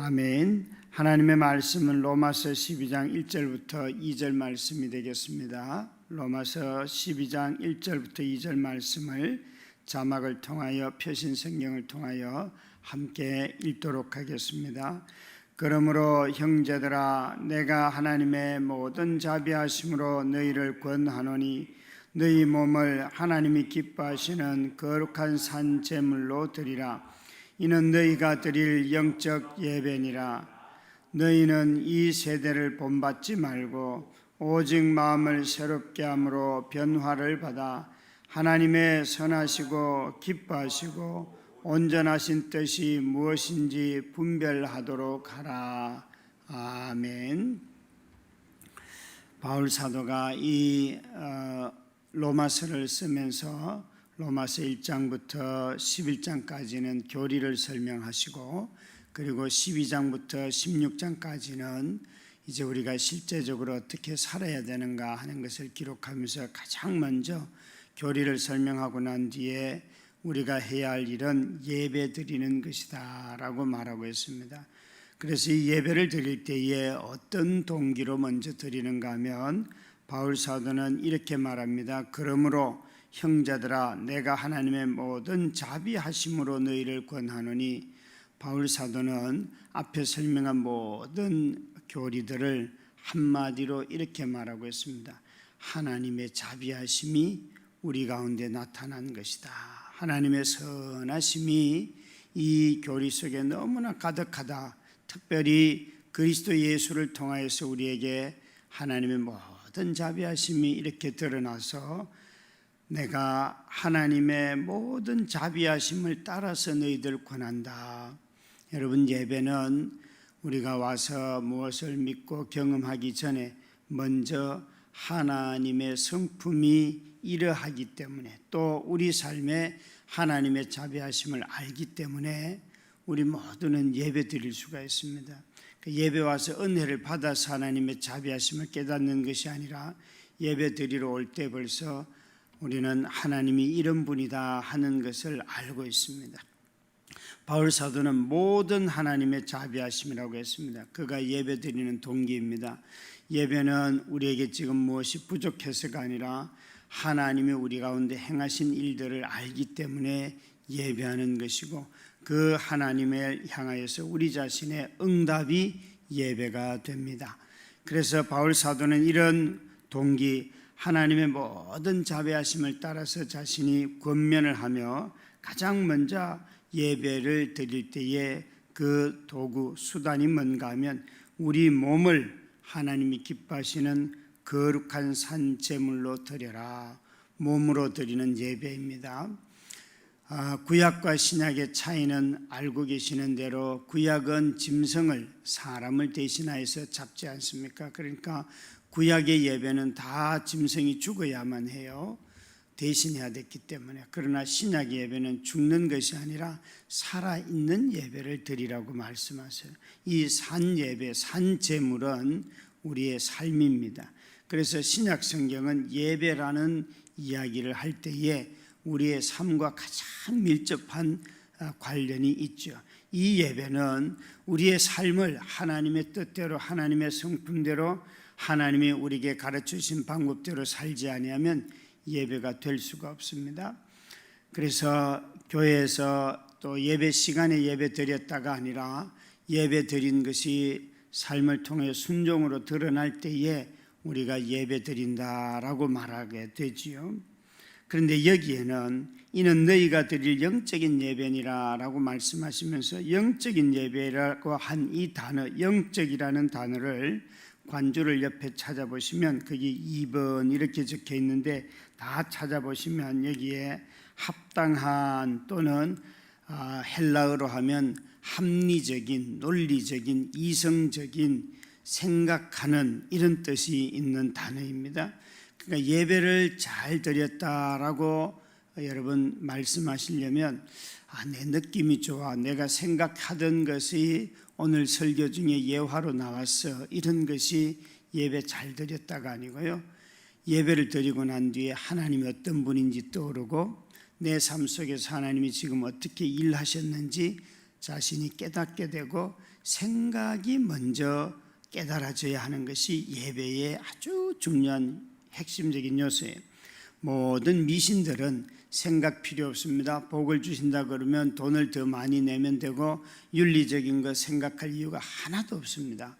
아멘. 하나님의 말씀은 로마서 12장 1절부터 2절 말씀이 되겠습니다. 로마서 12장 1절부터 2절 말씀을 자막을 통하여 표신 성경을 통하여 함께 읽도록 하겠습니다. 그러므로 형제들아, 내가 하나님의 모든 자비하심으로 너희를 권하노니 너희 몸을 하나님이 기뻐하시는 거룩한 산 제물로 드리라. 이는 너희가 드릴 영적 예배니라. 너희는 이 세대를 본받지 말고 오직 마음을 새롭게 함으로 변화를 받아 하나님의 선하시고 기뻐하시고 온전하신 뜻이 무엇인지 분별하도록 하라. 아멘. 바울 사도가 이 로마서를 쓰면서 로마서 1장부터 11장까지는 교리를 설명하시고, 그리고 12장부터 16장까지는 이제 우리가 실제적으로 어떻게 살아야 되는가 하는 것을 기록하면서 가장 먼저 교리를 설명하고 난 뒤에 우리가 해야 할 일은 예배 드리는 것이다 라고 말하고 있습니다. 그래서 이 예배를 드릴 때에 어떤 동기로 먼저 드리는가 하면 바울 사도는 이렇게 말합니다. 그러므로 형제들아, 내가 하나님의 모든 자비하심으로 너희를 권하노니, 바울 사도는 앞에 설명한 모든 교리들을 한마디로 이렇게 말하고 있습니다. 하나님의 자비하심이 우리 가운데 나타난 것이다. 하나님의 선하심이 이 교리 속에 너무나 가득하다. 특별히 그리스도 예수를 통하여서 우리에게 하나님의 모든 자비하심이 이렇게 드러나서 내가 하나님의 모든 자비하심을 따라서 너희들 권한다. 여러분, 예배는 우리가 와서 무엇을 믿고 경험하기 전에 먼저 하나님의 성품이 이러하기 때문에, 또 우리 삶에 하나님의 자비하심을 알기 때문에 우리 모두는 예배 드릴 수가 있습니다. 예배 와서 은혜를 받아서 하나님의 자비하심을 깨닫는 것이 아니라 예배 드리러 올 때 벌써 우리는 하나님이 이런 분이다 하는 것을 알고 있습니다. 바울 사도는 모든 하나님의 자비하심이라고 했습니다. 그가 예배 드리는 동기입니다. 예배는 우리에게 지금 무엇이 부족해서가 아니라 하나님이 우리 가운데 행하신 일들을 알기 때문에 예배하는 것이고, 그 하나님을 향하여서 우리 자신의 응답이 예배가 됩니다. 그래서 바울 사도는 이런 동기, 하나님의 모든 자비하심을 따라서 자신이 권면을 하며 가장 먼저 예배를 드릴 때에 그 도구, 수단이 뭔가 하면 우리 몸을 하나님이 기뻐하시는 거룩한 산 제물로 드려라. 몸으로 드리는 예배입니다. 구약과 신약의 차이는 알고 계시는 대로 구약은 짐승을, 사람을 대신하여서 잡지 않습니까? 그러니까 구약의 예배는 다 짐승이 죽어야만 해요. 대신해야 됐기 때문에. 그러나 신약의 예배는 죽는 것이 아니라 살아있는 예배를 드리라고 말씀하세요. 이 산 예배, 산 제물은 우리의 삶입니다. 그래서 신약 성경은 예배라는 이야기를 할 때에 우리의 삶과 가장 밀접한 관련이 있죠. 이 예배는 우리의 삶을 하나님의 뜻대로, 하나님의 성품대로, 하나님이 우리에게 가르치신 방법대로 살지 아니하면 예배가 될 수가 없습니다. 그래서 교회에서 또 예배 시간에 예배 드렸다가 아니라 예배 드린 것이 삶을 통해 순종으로 드러날 때에 우리가 예배 드린다라고 말하게 되지요. 그런데 여기에는 이는 너희가 드릴 영적인 예배니라라고 말씀하시면서 영적인 예배라고 한 이 단어, 영적이라는 단어를 관주를 옆에 찾아보시면 거기 2번 이렇게 적혀 있는데, 다 찾아보시면 여기에 합당한 또는 헬라어로 하면 합리적인, 논리적인, 이성적인, 생각하는 이런 뜻이 있는 단어입니다. 그러니까 예배를 잘 드렸다라고 여러분 말씀하시려면 내 느낌이 좋아, 내가 생각하던 것이 오늘 설교 중에 예화로 나왔어, 이런 것이 예배 잘 드렸다가 아니고요, 예배를 드리고 난 뒤에 하나님이 어떤 분인지 떠오르고 내 삶 속에서 하나님이 지금 어떻게 일하셨는지 자신이 깨닫게 되고 생각이 먼저 깨달아져야 하는 것이 예배의 아주 중요한 핵심적인 요소예요. 모든 미신들은 생각 필요 없습니다. 복을 주신다 그러면 돈을 더 많이 내면 되고 윤리적인 거 생각할 이유가 하나도 없습니다.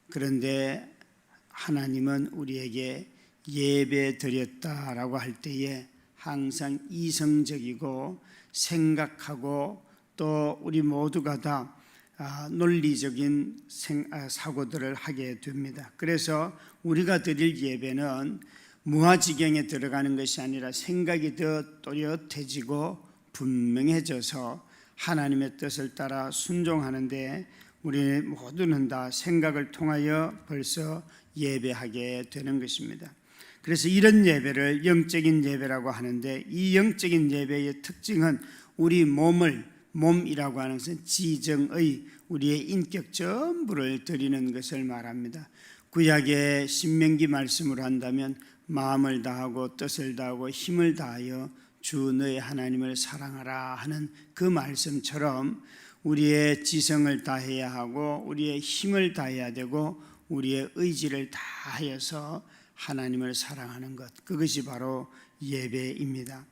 그런데 하나님은 우리에게 예배 드렸다라고 할 때에 항상 이성적이고 생각하고 또 우리 모두가 다 논리적인 사고들을 하게 됩니다. 그래서 우리가 드릴 예배는 무아지경에 들어가는 것이 아니라 생각이 더 또렷해지고 분명해져서 하나님의 뜻을 따라 순종하는데 우리 모두는 다 생각을 통하여 벌써 예배하게 되는 것입니다. 그래서 이런 예배를 영적인 예배라고 하는데 이 영적인 예배의 특징은 우리 몸이라고 하는 것은 지정의 우리의 인격 전부를 드리는 것을 말합니다. 구약의 신명기 말씀으로 한다면 마음을 다하고 뜻을 다하고 힘을 다하여 주 너의 하나님을 사랑하라 하는 그 말씀처럼 우리의 지성을 다해야 하고 우리의 힘을 다해야 되고 우리의 의지를 다하여서 하나님을 사랑하는 것, 그것이 바로 예배입니다.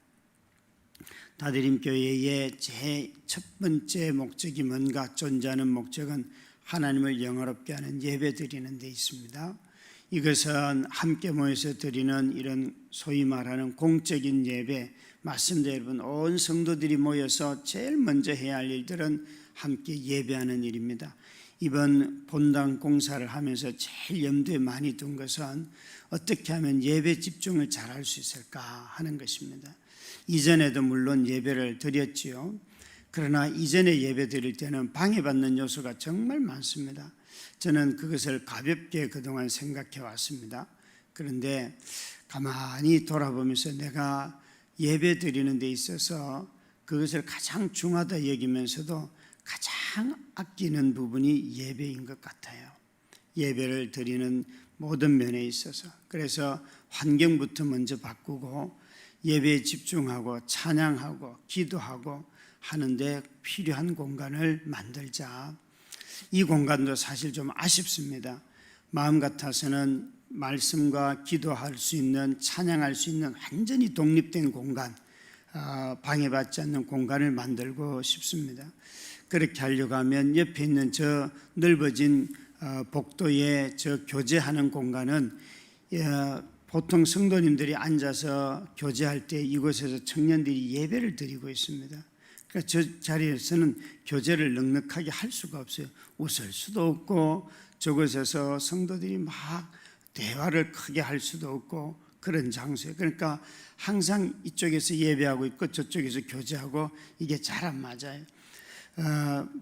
다드림 교회의 제 첫 번째 목적이 뭔가? 존재하는 목적은 하나님을 영화롭게 하는 예배 드리는 데 있습니다. 이것은 함께 모여서 드리는 이런 소위 말하는 공적인 예배, 맞습니다. 여러분, 온 성도들이 모여서 제일 먼저 해야 할 일들은 함께 예배하는 일입니다. 이번 본당 공사를 하면서 제일 염두에 많이 둔 것은 어떻게 하면 예배 집중을 잘할 수 있을까 하는 것입니다. 이전에도 물론 예배를 드렸지요. 그러나 이전에 예배 드릴 때는 방해받는 요소가 정말 많습니다. 저는 그것을 가볍게 그동안 생각해 왔습니다. 그런데 가만히 돌아보면서 내가 예배 드리는 데 있어서 그것을 가장 중하다 여기면서도 가장 아끼는 부분이 예배인 것 같아요. 예배를 드리는 모든 면에 있어서. 그래서 환경부터 먼저 바꾸고 예배에 집중하고 찬양하고 기도하고 하는데 필요한 공간을 만들자. 이 공간도 사실 좀 아쉽습니다. 마음 같아서는 말씀과 기도할 수 있는, 찬양할 수 있는 완전히 독립된 공간, 방해받지 않는 공간을 만들고 싶습니다. 그렇게 하려고 하면 옆에 있는 저 넓어진 복도에 저 교제하는 공간은 보통 성도님들이 앉아서 교제할 때 이곳에서 청년들이 예배를 드리고 있습니다. 그러니까 저 자리에서는 교제를 넉넉하게 할 수가 없어요. 웃을 수도 없고 저곳에서 성도들이 막 대화를 크게 할 수도 없고 그런 장소예요. 그러니까 항상 이쪽에서 예배하고 있고 저쪽에서 교제하고 이게 잘 안 맞아요.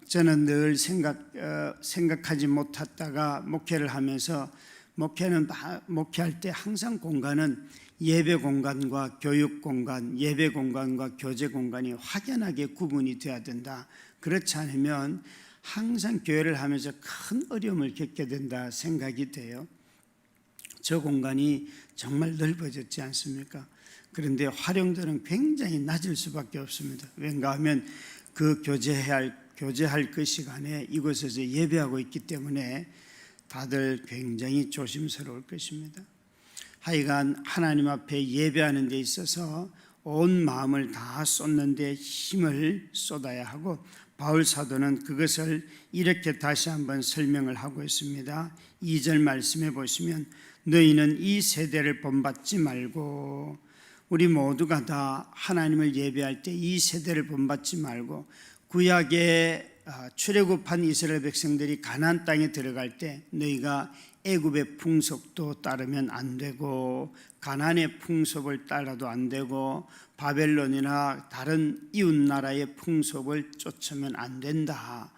저는 늘 생각하지 못했다가 목회를 하면서 목회할 때 항상 공간은 예배 공간과 교육 공간, 예배 공간과 교제 공간이 확연하게 구분이 돼야 된다. 그렇지 않으면 항상 교회를 하면서 큰 어려움을 겪게 된다 생각이 돼요. 저 공간이 정말 넓어졌지 않습니까? 그런데 활용도는 굉장히 낮을 수밖에 없습니다. 왠가 하면 그 교제할 그 시간에 이곳에서 예배하고 있기 때문에 다들 굉장히 조심스러울 것입니다. 하여간 하나님 앞에 예배하는 데 있어서 온 마음을 다 쏟는데 힘을 쏟아야 하고 바울 사도는 그것을 이렇게 다시 한번 설명을 하고 있습니다. 2절 말씀해 보시면 너희는 이 세대를 본받지 말고, 우리 모두가 다 하나님을 예배할 때 이 세대를 본받지 말고, 구약의 출애굽한 이스라엘 백성들이 가나안 땅에 들어갈 때 너희가 애굽의 풍속도 따르면 안 되고 가나안의 풍속을 따라도 안 되고 바벨론이나 다른 이웃 나라의 풍속을 쫓으면 안 된다.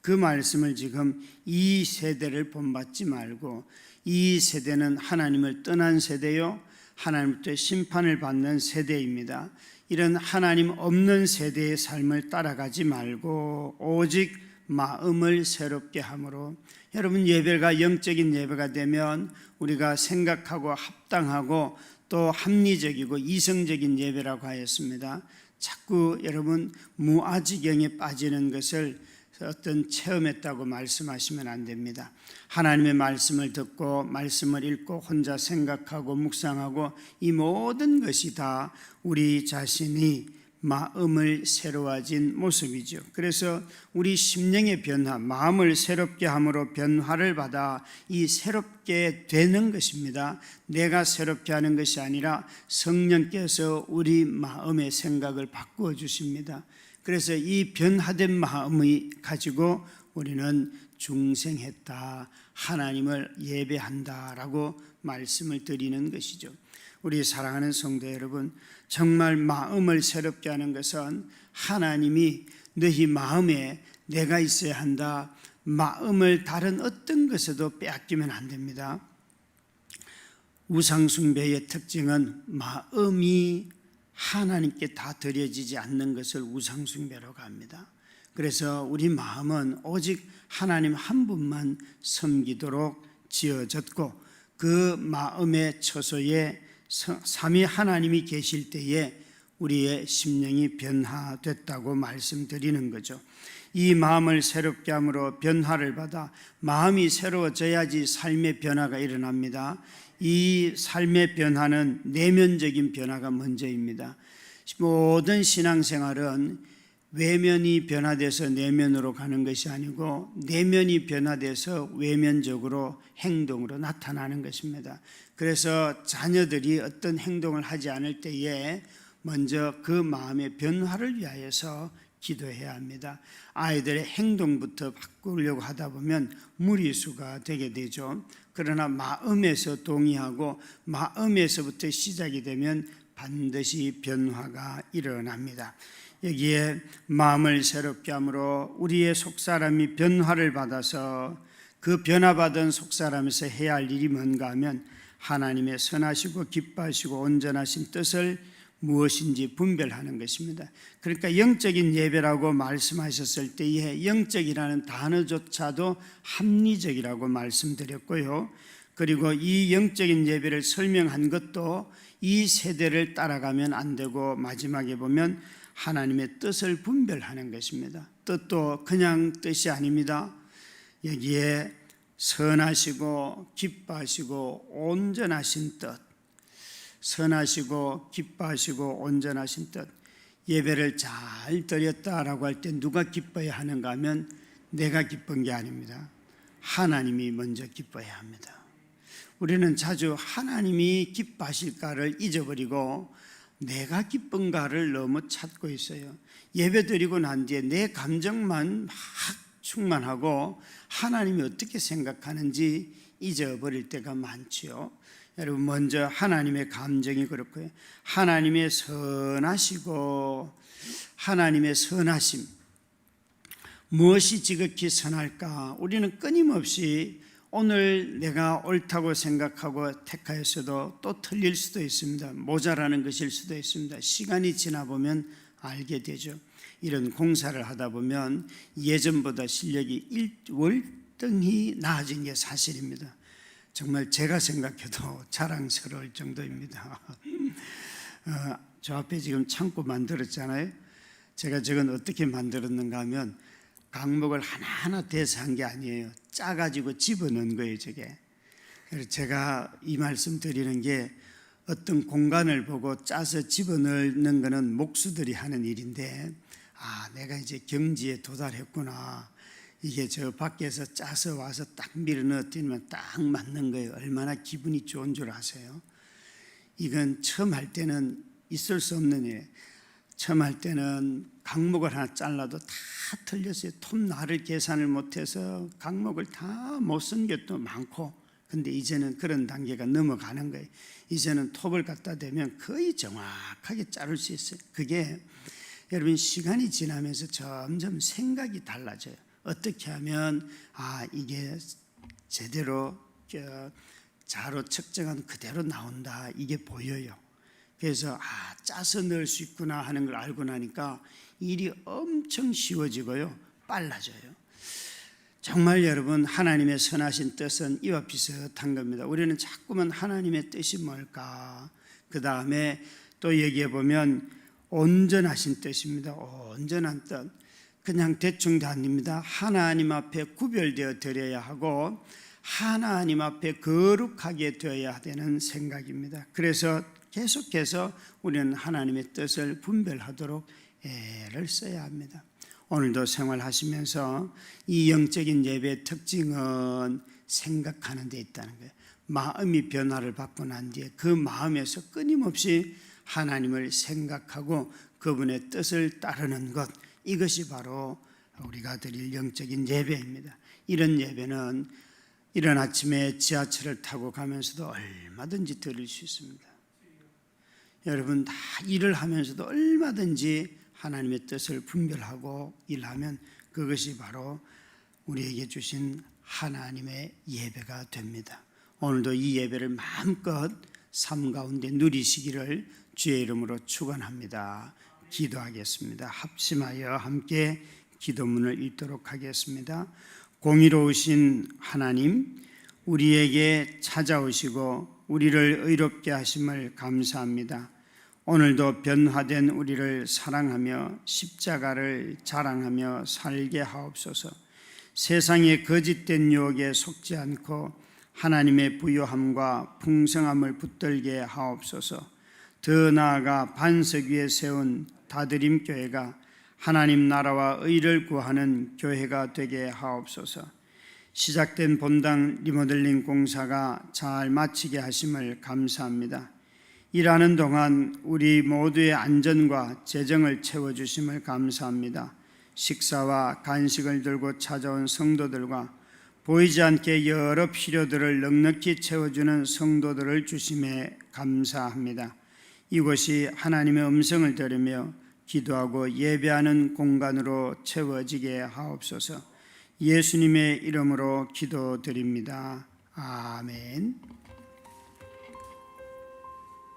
그 말씀을 지금 이 세대를 본받지 말고, 이 세대는 하나님을 떠난 세대요, 하나님께 심판을 받는 세대입니다. 이런 하나님 없는 세대의 삶을 따라가지 말고 오직 마음을 새롭게 함으로, 여러분 예배가 영적인 예배가 되면 우리가 생각하고 합당하고 또 합리적이고 이성적인 예배라고 하였습니다. 자꾸 여러분 무아지경에 빠지는 것을 어떤 체험했다고 말씀하시면 안 됩니다. 하나님의 말씀을 듣고 말씀을 읽고 혼자 생각하고 묵상하고 이 모든 것이 다 우리 자신이 마음을 새로워진 모습이죠. 그래서 우리 심령의 변화, 마음을 새롭게 함으로 변화를 받아 이 새롭게 되는 것입니다. 내가 새롭게 하는 것이 아니라 성령께서 우리 마음의 생각을 바꾸어 주십니다. 그래서 이 변화된 마음을 가지고 우리는 중생했다, 하나님을 예배한다라고 말씀을 드리는 것이죠. 우리 사랑하는 성도 여러분, 정말 마음을 새롭게 하는 것은 하나님이 너희 마음에 내가 있어야 한다, 마음을 다른 어떤 것에도 빼앗기면 안 됩니다. 우상숭배의 특징은 마음이 하나님께 다 드려지지 않는 것을 우상숭배라고 합니다. 그래서 우리 마음은 오직 하나님 한 분만 섬기도록 지어졌고 그 마음의 처소에 삼위 하나님이 계실 때에 우리의 심령이 변화됐다고 말씀드리는 거죠. 이 마음을 새롭게 함으로 변화를 받아 마음이 새로워져야지 삶의 변화가 일어납니다. 이 삶의 변화는 내면적인 변화가 먼저입니다. 모든 신앙생활은 외면이 변화돼서 내면으로 가는 것이 아니고 내면이 변화돼서 외면적으로 행동으로 나타나는 것입니다. 그래서 자녀들이 어떤 행동을 하지 않을 때에 먼저 그 마음의 변화를 위하여서 기도해야 합니다. 아이들의 행동부터 바꾸려고 하다 보면 무리수가 되게 되죠. 그러나 마음에서 동의하고 마음에서부터 시작이 되면 반드시 변화가 일어납니다. 여기에 마음을 새롭게 함으로 우리의 속사람이 변화를 받아서 그 변화받은 속사람에서 해야 할 일이 뭔가 하면 하나님의 선하시고 기뻐하시고 온전하신 뜻을 무엇인지 분별하는 것입니다. 그러니까 영적인 예배라고 말씀하셨을 때에 영적이라는 단어조차도 합리적이라고 말씀드렸고요. 그리고 이 영적인 예배를 설명한 것도 이 세대를 따라가면 안 되고 마지막에 보면 하나님의 뜻을 분별하는 것입니다. 뜻도 그냥 뜻이 아닙니다. 여기에 선하시고 기뻐하시고 온전하신 뜻, 선하시고 기뻐하시고 온전하신 뜻. 예배를 잘 드렸다라고 할 때 누가 기뻐해야 하는가 하면 내가 기쁜 게 아닙니다. 하나님이 먼저 기뻐해야 합니다. 우리는 자주 하나님이 기뻐하실까를 잊어버리고 내가 기쁜가를 너무 찾고 있어요. 예배 드리고 난 뒤에 내 감정만 막 충만하고 하나님이 어떻게 생각하는지 잊어버릴 때가 많지요. 여러분, 먼저 하나님의 감정이 그렇고요. 하나님의 선하시고 하나님의 선하심, 무엇이 지극히 선할까? 우리는 끊임없이 오늘 내가 옳다고 생각하고 택하였어도 또 틀릴 수도 있습니다. 모자라는 것일 수도 있습니다. 시간이 지나 보면 알게 되죠. 이런 공사를 하다 보면 예전보다 실력이 월등히 나아진 게 사실입니다. 정말 제가 생각해도 자랑스러울 정도입니다. 저 앞에 지금 창고 만들었잖아요. 제가 저건 어떻게 만들었는가 하면 강목을 하나하나 대서 한 게 아니에요. 짜가지고 집어넣은 거예요, 저게. 그래서 제가 이 말씀 드리는 게 어떤 공간을 보고 짜서 집어넣는 거는 목수들이 하는 일인데, 내가 이제 경지에 도달했구나. 이게 저 밖에서 짜서 와서 딱 밀어 넣었더니만 딱 맞는 거예요. 얼마나 기분이 좋은 줄 아세요? 이건 처음 할 때는 있을 수 없는 일. 처음 할 때는 강목을 하나 잘라도 다 틀렸어요. 톱날을 계산을 못해서 강목을 다 못 쓴 것도 많고, 근데 이제는 그런 단계가 넘어가는 거예요. 이제는 톱을 갖다 대면 거의 정확하게 자를 수 있어요. 그게 여러분 시간이 지나면서 점점 생각이 달라져요. 어떻게 하면 이게 제대로 자로 측정한 그대로 나온다, 이게 보여요. 그래서 짜서 넣을 수 있구나 하는 걸 알고 나니까 일이 엄청 쉬워지고요, 빨라져요. 정말 여러분, 하나님의 선하신 뜻은 이와 비슷한 겁니다. 우리는 자꾸만 하나님의 뜻이 뭘까, 그 다음에 또 얘기해 보면 온전하신 뜻입니다. 온전한 뜻. 그냥 대충 다닙니다. 하나님 앞에 구별되어 드려야 하고 하나님 앞에 거룩하게 되어야 되는 생각입니다. 그래서 계속해서 우리는 하나님의 뜻을 분별하도록 애를 써야 합니다. 오늘도 생활하시면서 이 영적인 예배의 특징은 생각하는 데 있다는 거예요. 마음이 변화를 받고 난 뒤에 그 마음에서 끊임없이 하나님을 생각하고 그분의 뜻을 따르는 것, 이것이 바로 우리가 드릴 영적인 예배입니다. 이런 예배는 이른 아침에 지하철을 타고 가면서도 얼마든지 드릴 수 있습니다. 여러분 다 일을 하면서도 얼마든지 하나님의 뜻을 분별하고 일하면 그것이 바로 우리에게 주신 하나님의 예배가 됩니다. 오늘도 이 예배를 마음껏 삶 가운데 누리시기를 주의 이름으로 축원합니다. 기도하겠습니다. 합심하여 함께 기도문을 읽도록 하겠습니다. 공의로우신 하나님, 우리에게 찾아오시고 우리를 의롭게 하심을 감사합니다. 오늘도 변화된 우리를 사랑하며 십자가를 자랑하며 살게 하옵소서. 세상의 거짓된 유혹에 속지 않고 하나님의 부요함과 풍성함을 붙들게 하옵소서. 더 나아가 반석 위에 세운 다드림 교회가 하나님 나라와 의를 구하는 교회가 되게 하옵소서. 시작된 본당 리모델링 공사가 잘 마치게 하심을 감사합니다. 일하는 동안 우리 모두의 안전과 재정을 채워주심을 감사합니다. 식사와 간식을 들고 찾아온 성도들과 보이지 않게 여러 필요들을 넉넉히 채워주는 성도들을 주심에 감사합니다. 이곳이 하나님의 음성을 들으며 기도하고 예배하는 공간으로 채워지게 하옵소서. 예수님의 이름으로 기도드립니다. 아멘.